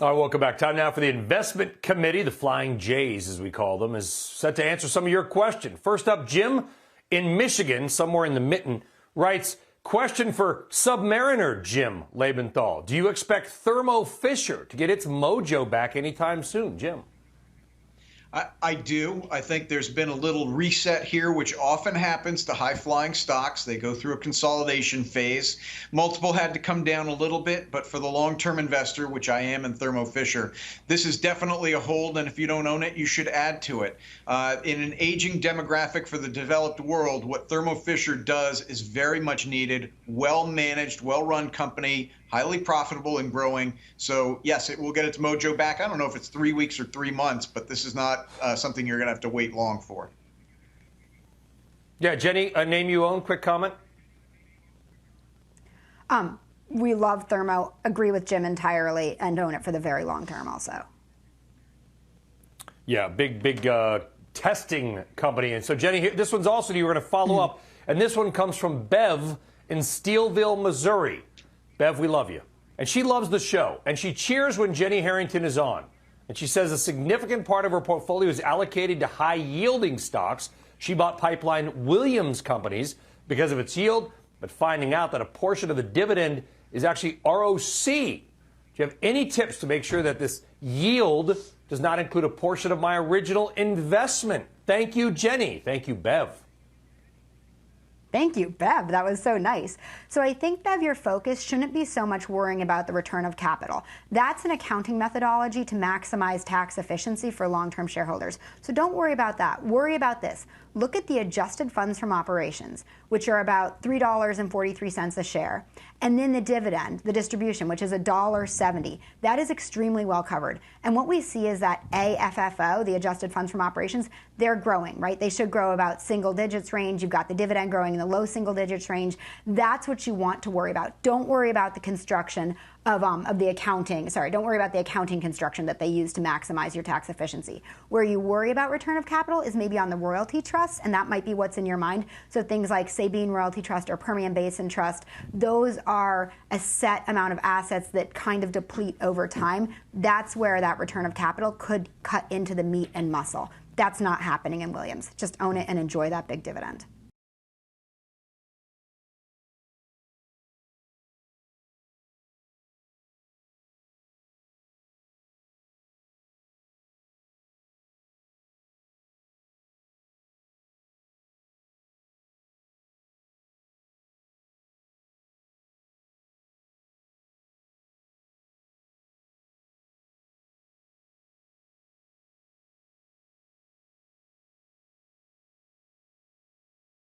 All right, welcome back. Time now for the investment committee. The Flying J's, as we call them, is set to answer some of your questions. First up, Jim in Michigan, somewhere in the mitten, writes, question for Submariner Jim Lebenthal. Do you expect Thermo Fisher to get its mojo back anytime soon? Jim. I do. I think there's been a little reset here, which often happens to high-flying stocks. They go through a consolidation phase. Multiple had to come down a little bit, but for the long-term investor, which I am in Thermo Fisher, this is definitely a hold, and if you don't own it, you should add to it. In an aging demographic for the developed world, what Thermo Fisher does is very much needed, well-managed, well-run company, highly profitable and growing. So, yes, it will get its mojo back. I don't know if it's 3 weeks or 3 months, but this is not something you're going to have to wait long for. Yeah, Jenny, a name you own, quick comment. We love Thermo, agree with Jim entirely, and own it for the very long term also. Yeah, big testing company. And so, Jenny, this one's also to you. We're going to follow up. And this one comes from Bev in Steelville, Missouri. Bev, we love you. And she loves the show. And she cheers when Jenny Harrington is on. And she says a significant part of her portfolio is allocated to high-yielding stocks. She bought Pipeline Williams companies because of its yield, but finding out that a portion of the dividend is actually ROC. Do you have any tips to make sure that this yield does not include a portion of my original investment? Thank you, Jenny. Thank you, Bev. Thank you, Bev. That was so nice. So I think, Bev, your focus shouldn't be so much worrying about the return of capital. That's an accounting methodology to maximize tax efficiency for long-term shareholders. So don't worry about that. Worry about this. Look at the adjusted funds from operations, which are about $3.43 a share, and then the dividend, the distribution, which is $1.70. That is extremely well covered. And what we see is that AFFO, the adjusted funds from operations, they're growing, right? They should grow about single digits range. You've got the dividend growing in the low single digits range. That's what you want to worry about. Don't worry about the construction of the accounting. Sorry, don't worry about the accounting construction that they use to maximize your tax efficiency. Where you worry about return of capital is maybe on the royalty trust, and that might be what's in your mind. So things like Sabine Royalty Trust or Permian Basin Trust, those are a set amount of assets that kind of deplete over time. That's where that return of capital could cut into the meat and muscle. That's not happening in Williams. Just own it and enjoy that big dividend.